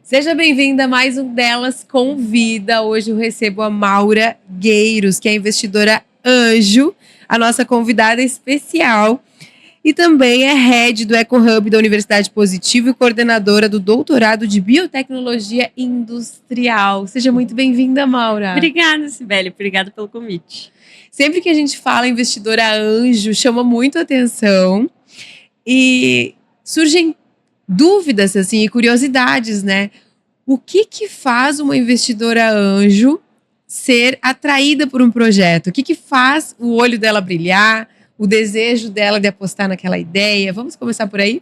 Seja bem-vinda a mais um Delas Convida. Hoje eu recebo a Maura Gueiros, que é investidora anjo, a nossa convidada especial. E também é head do EcoHub da Universidade Positivo e coordenadora do doutorado de Biotecnologia Industrial. Seja muito bem-vinda, Maura. Obrigada, Sibeli. Obrigada pelo convite. Sempre que a gente fala investidora anjo, chama muito atenção. E surgem dúvidas assim, e curiosidades, né? O que faz uma investidora anjo ser atraída por um projeto? O que faz o olho dela brilhar? O desejo dela de apostar naquela ideia? Vamos começar por aí?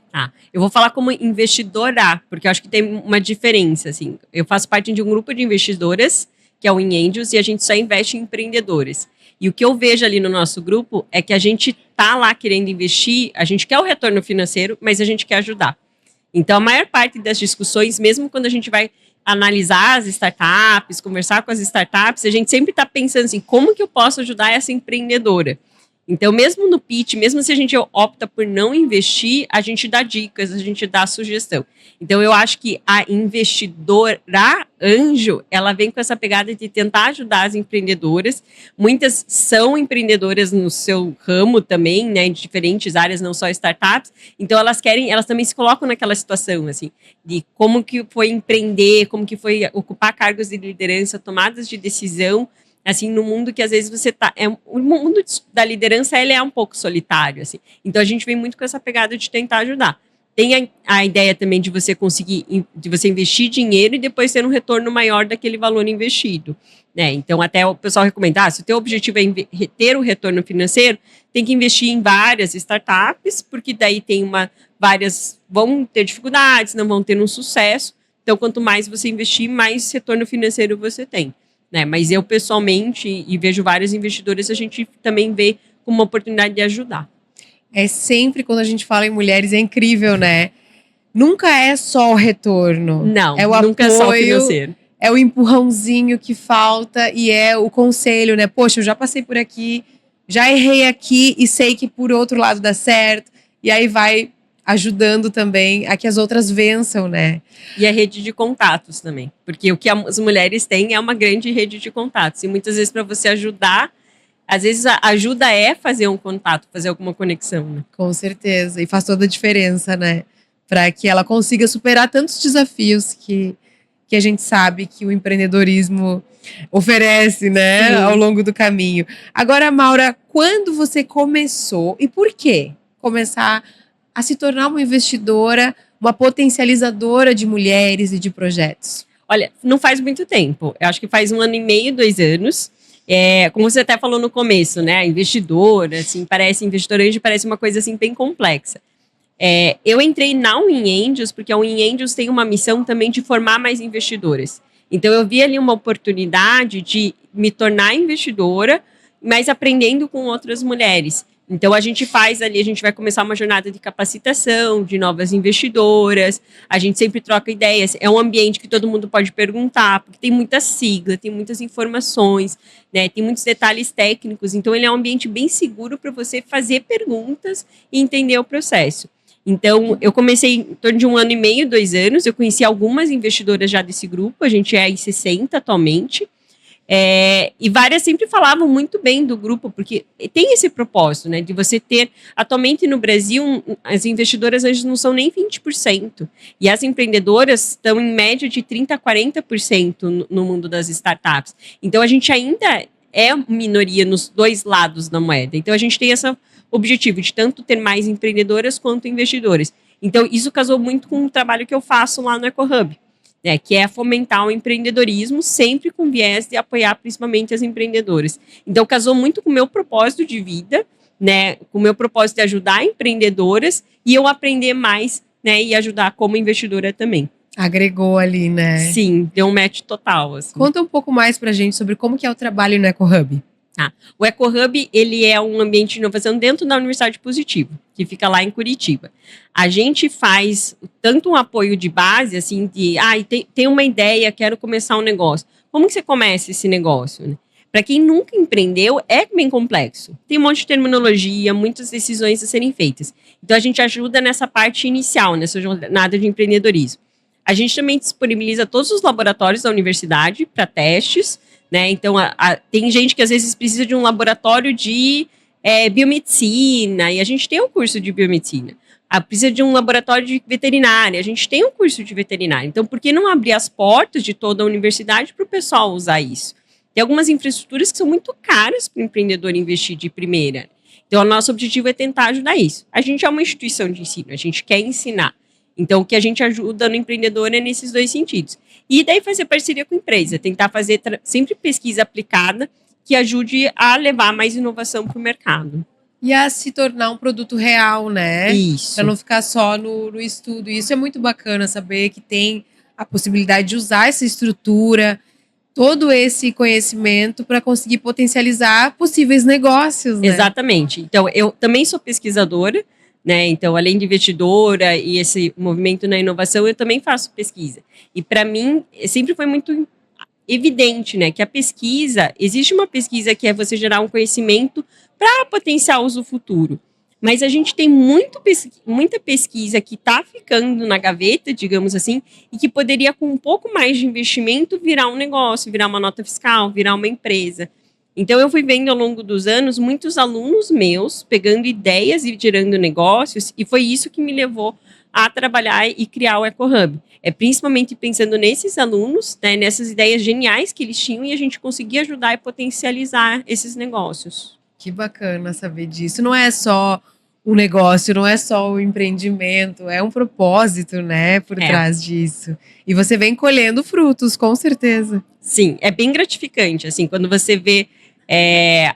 Eu vou falar como investidora, porque eu acho que tem uma diferença, assim. Eu faço parte de um grupo de investidoras, que é o InAngels, e a gente só investe em empreendedores. E o que eu vejo ali no nosso grupo é que a gente tá lá querendo investir, a gente quer o retorno financeiro, mas a gente quer ajudar. Então, a maior parte das discussões, mesmo quando a gente vai analisar as startups, conversar com as startups, a gente sempre está pensando assim, como que eu posso ajudar essa empreendedora? Então, mesmo no pitch, mesmo se a gente opta por não investir, a gente dá dicas, a gente dá sugestão. Então, eu acho que a investidora anjo, ela vem com essa pegada de tentar ajudar as empreendedoras. Muitas são empreendedoras no seu ramo também, né, em diferentes áreas, não só startups. Então, elas também se colocam naquela situação, assim, de como que foi empreender, como que foi ocupar cargos de liderança, tomadas de decisão, assim, no mundo que às vezes você tá... o mundo da liderança, ele é um pouco solitário, assim. Então, a gente vem muito com essa pegada de tentar ajudar. Tem a ideia também de você conseguir, de você investir dinheiro e depois ter um retorno maior daquele valor investido, né? Então, até o pessoal recomenda, se o teu objetivo é ter o retorno financeiro, tem que investir em várias startups, porque daí várias vão ter dificuldades, não vão ter um sucesso. Então, quanto mais você investir, mais retorno financeiro você tem. Né? Mas eu, pessoalmente, e vejo vários investidores, a gente também vê como uma oportunidade de ajudar. É sempre, quando a gente fala em mulheres, é incrível, né? Nunca é só o retorno. Não, é o nunca apoio, é só o financeiro. É o empurrãozinho que falta e é o conselho, né? Poxa, eu já passei por aqui, já errei aqui e sei que por outro lado dá certo. E aí vai ajudando também a que as outras vençam, né? E a rede de contatos também. Porque o que as mulheres têm é uma grande rede de contatos. E muitas vezes, para você ajudar, às vezes a ajuda é fazer um contato, fazer alguma conexão. Né? Com certeza. E faz toda a diferença, né? Para que ela consiga superar tantos desafios que a gente sabe que o empreendedorismo oferece, né? Sim. Ao longo do caminho. Agora, Maura, quando você começou e por que começar a se tornar uma investidora, uma potencializadora de mulheres e de projetos? Olha, não faz muito tempo. Eu acho que faz 1 ano e meio, 2 anos. Como você até falou no começo, né? Investidora, assim, investidora anjo parece uma coisa assim bem complexa. Eu entrei na InAngels porque a InAngels tem uma missão também de formar mais investidoras. Então, eu vi ali uma oportunidade de me tornar investidora, mas aprendendo com outras mulheres. Então, a gente vai começar uma jornada de capacitação de novas investidoras, a gente sempre troca ideias, é um ambiente que todo mundo pode perguntar, porque tem muita sigla, tem muitas informações, né, tem muitos detalhes técnicos, então ele é um ambiente bem seguro para você fazer perguntas e entender o processo. Então, eu comecei em torno de 1 ano e meio, 2 anos, eu conheci algumas investidoras já desse grupo, a gente é em 60 atualmente, e várias sempre falavam muito bem do grupo, porque tem esse propósito, né, de você ter, atualmente no Brasil, as investidoras hoje não são nem 20%, e as empreendedoras estão em média de 30% a 40% no mundo das startups. Então, a gente ainda é minoria nos dois lados da moeda. Então, a gente tem esse objetivo de tanto ter mais empreendedoras quanto investidores. Então, isso casou muito com o trabalho que eu faço lá no EcoHub. Que é fomentar o empreendedorismo, sempre com viés de apoiar principalmente as empreendedoras. Então, casou muito com o meu propósito de vida, né, com o meu propósito de ajudar empreendedoras e eu aprender mais, né, e ajudar como investidora também. Agregou ali, né? Sim, deu um match total. Assim. Conta um pouco mais pra gente sobre como que é o trabalho no EcoHub. O EcoHub, ele é um ambiente de inovação dentro da Universidade Positivo, que fica lá em Curitiba. A gente faz tanto um apoio de base, assim, de, tem uma ideia, quero começar um negócio. Como que você começa esse negócio? Né? Para quem nunca empreendeu, é bem complexo. Tem um monte de terminologia, muitas decisões a serem feitas. Então, a gente ajuda nessa parte inicial, nessa jornada de empreendedorismo. A gente também disponibiliza todos os laboratórios da universidade para testes, né? Então, tem gente que às vezes precisa de um laboratório de biomedicina, e a gente tem um curso de biomedicina. Precisa de um laboratório de veterinária, a gente tem um curso de veterinária. Então, por que não abrir as portas de toda a universidade para o pessoal usar isso? Tem algumas infraestruturas que são muito caras para o empreendedor investir de primeira. Então, o nosso objetivo é tentar ajudar isso. A gente é uma instituição de ensino, a gente quer ensinar. Então, o que a gente ajuda no empreendedor é nesses dois sentidos. E daí fazer parceria com a empresa, tentar fazer sempre pesquisa aplicada que ajude a levar mais inovação para o mercado. E a se tornar um produto real, né? Isso. Para não ficar só no estudo. Isso é muito bacana saber que tem a possibilidade de usar essa estrutura, todo esse conhecimento para conseguir potencializar possíveis negócios, né? Exatamente. Então, eu também sou pesquisadora, né? Então, além de investidora e esse movimento na inovação, eu também faço pesquisa. E para mim, sempre foi muito evidente, né, que a pesquisa, existe uma pesquisa que é você gerar um conhecimento para potencial uso futuro. Mas a gente tem muita pesquisa que está ficando na gaveta, digamos assim, e que poderia, com um pouco mais de investimento, virar um negócio, virar uma nota fiscal, virar uma empresa. Então, eu fui vendo ao longo dos anos muitos alunos meus pegando ideias e gerando negócios, e foi isso que me levou a trabalhar e criar o EcoHub. É principalmente pensando nesses alunos, né, nessas ideias geniais que eles tinham, e a gente conseguia ajudar e potencializar esses negócios. Que bacana saber disso. Não é só o negócio, não é só o empreendimento, é um propósito, né, por trás disso. E você vem colhendo frutos, com certeza. Sim, é bem gratificante, assim, quando você vê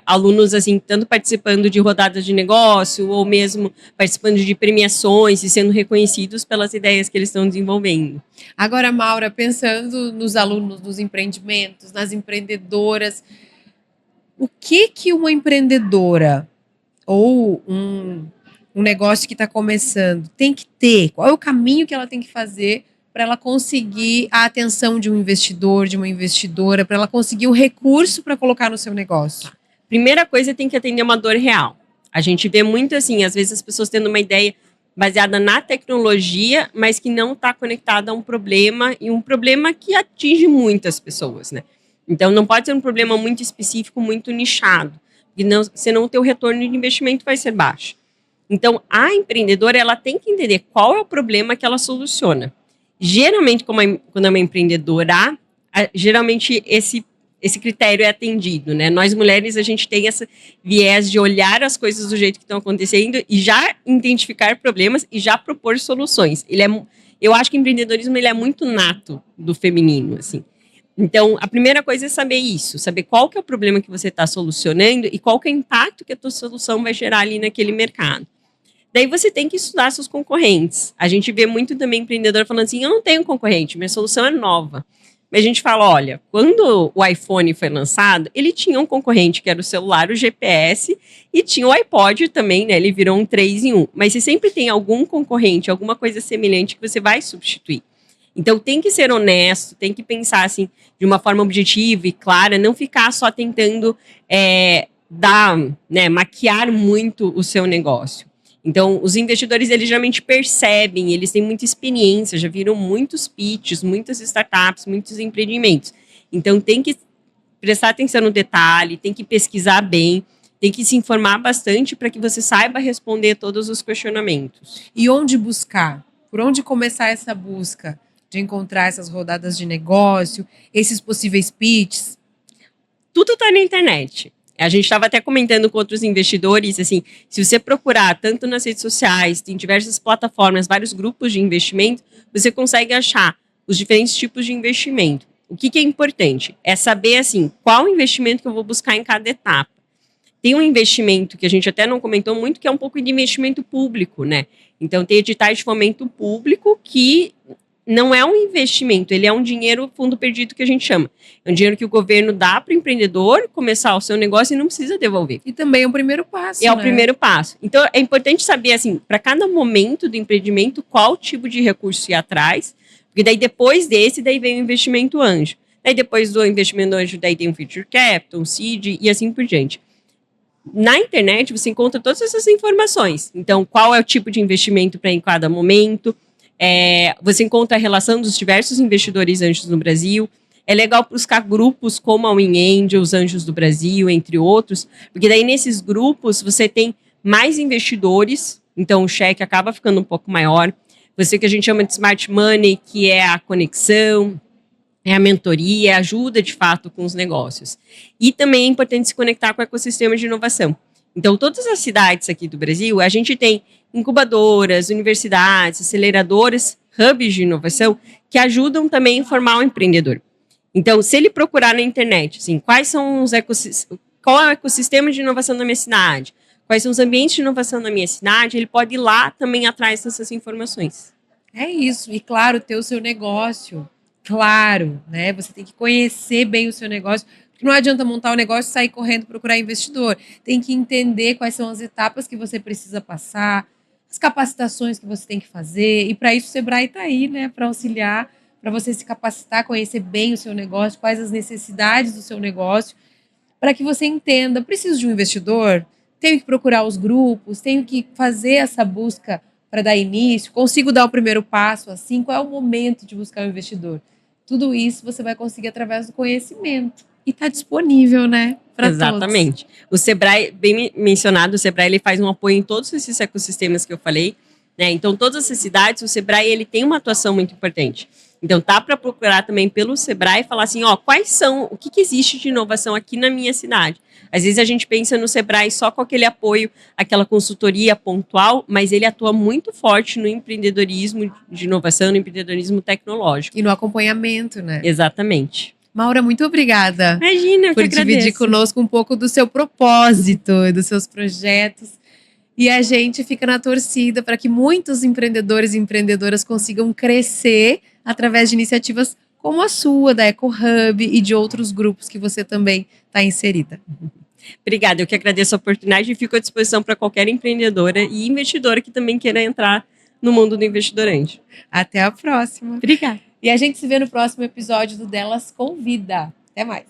alunos, assim, tanto participando de rodadas de negócio, ou mesmo participando de premiações e sendo reconhecidos pelas ideias que eles estão desenvolvendo. Agora, Maura, pensando nos alunos, nos empreendimentos, nas empreendedoras, o que uma empreendedora ou um negócio que está começando tem que ter? Qual é o caminho que ela tem que fazer para ela conseguir a atenção de um investidor, de uma investidora, para ela conseguir um recurso para colocar no seu negócio? Primeira coisa, tem que atender uma dor real. A gente vê muito assim, às vezes as pessoas tendo uma ideia baseada na tecnologia, mas que não está conectada a um problema, e um problema que atinge muitas pessoas, né? Então, não pode ser um problema muito específico, muito nichado, porque senão o teu retorno de investimento vai ser baixo. Então, a empreendedora, ela tem que entender qual é o problema que ela soluciona. Geralmente, quando é uma empreendedora, geralmente esse critério é atendido, né? Nós mulheres, a gente tem esse viés de olhar as coisas do jeito que estão acontecendo e já identificar problemas e já propor soluções. Eu acho que o empreendedorismo ele é muito nato do feminino, assim. Então, a primeira coisa é saber isso, saber qual que é o problema que você está solucionando e qual que é o impacto que a tua solução vai gerar ali naquele mercado. Daí você tem que estudar seus concorrentes. A gente vê muito também empreendedor falando assim, eu não tenho concorrente, minha solução é nova. Mas a gente fala, olha, quando o iPhone foi lançado, ele tinha um concorrente que era o celular, o GPS, e tinha o iPod também, né? Ele virou um 3 em 1. Mas você sempre tem algum concorrente, alguma coisa semelhante que você vai substituir. Então tem que ser honesto, tem que pensar assim, de uma forma objetiva e clara, não ficar só tentando maquiar muito o seu negócio. Então, os investidores, eles geralmente percebem, eles têm muita experiência, já viram muitos pitches, muitas startups, muitos empreendimentos. Então, tem que prestar atenção no detalhe, tem que pesquisar bem, tem que se informar bastante para que você saiba responder todos os questionamentos. E onde buscar? Por onde começar essa busca de encontrar essas rodadas de negócio, esses possíveis pitches? Tudo está na internet. A gente estava até comentando com outros investidores, assim, se você procurar tanto nas redes sociais, tem diversas plataformas, vários grupos de investimento, você consegue achar os diferentes tipos de investimento. O que é importante? É saber, assim, qual investimento que eu vou buscar em cada etapa. Tem um investimento que a gente até não comentou muito, que é um pouco de investimento público, né? Então, tem editais de fomento público que não é um investimento, ele é um dinheiro fundo perdido que a gente chama. É um dinheiro que o governo dá para o empreendedor começar o seu negócio e não precisa devolver. E também é o primeiro passo, o primeiro passo. Então, é importante saber, assim, para cada momento do empreendimento, qual tipo de recurso ir atrás, porque daí depois desse, daí vem o investimento anjo. Daí depois do investimento anjo, daí tem um Venture Capital, um Seed e assim por diante. Na internet, você encontra todas essas informações. Então, qual é o tipo de investimento para em cada momento, Você encontra a relação dos diversos investidores anjos no Brasil. É legal buscar grupos como a Win Angels, Anjos do Brasil, entre outros, porque daí nesses grupos você tem mais investidores, então o cheque acaba ficando um pouco maior. Você que a gente chama de Smart Money, que é a conexão, é a mentoria, ajuda de fato com os negócios. E também é importante se conectar com o ecossistema de inovação. Então, todas as cidades aqui do Brasil, a gente tem incubadoras, universidades, aceleradoras, hubs de inovação que ajudam também a formar o empreendedor. Então, se ele procurar na internet, assim, qual é o ecossistema de inovação da minha cidade, quais são os ambientes de inovação da minha cidade, ele pode ir lá também atrás dessas informações. É isso. E claro, ter o seu negócio. Claro, né? Você tem que conhecer bem o seu negócio. Porque não adianta montar o negócio e sair correndo procurar investidor. Tem que entender quais são as etapas que você precisa passar, as capacitações que você tem que fazer. E para isso o Sebrae está aí, né? Para auxiliar, para você se capacitar, conhecer bem o seu negócio, quais as necessidades do seu negócio, para que você entenda, preciso de um investidor? Tenho que procurar os grupos, tenho que fazer essa busca para dar início, consigo dar o primeiro passo assim, qual é o momento de buscar um investidor? Tudo isso você vai conseguir através do conhecimento. E está disponível, né? Para todos. Exatamente. O Sebrae, bem mencionado, o Sebrae ele faz um apoio em todos esses ecossistemas que eu falei, né? Então, todas essas cidades, o Sebrae ele tem uma atuação muito importante. Então, tá para procurar também pelo Sebrae e falar assim, ó, o que existe de inovação aqui na minha cidade? Às vezes a gente pensa no Sebrae só com aquele apoio, aquela consultoria pontual, mas ele atua muito forte no empreendedorismo de inovação, no empreendedorismo tecnológico. E no acompanhamento, né? Exatamente. Maura, muito obrigada. Imagina, eu por que dividir agradeço. conosco um pouco do seu propósito e dos seus projetos. E a gente fica na torcida para que muitos empreendedores e empreendedoras consigam crescer através de iniciativas como a sua, da EcoHub e de outros grupos que você também está inserida. Obrigada, eu que agradeço a oportunidade e fico à disposição para qualquer empreendedora e investidora que também queira entrar no mundo do investidorante. Até a próxima. Obrigada. E a gente se vê no próximo episódio do Delas Convida. Até mais.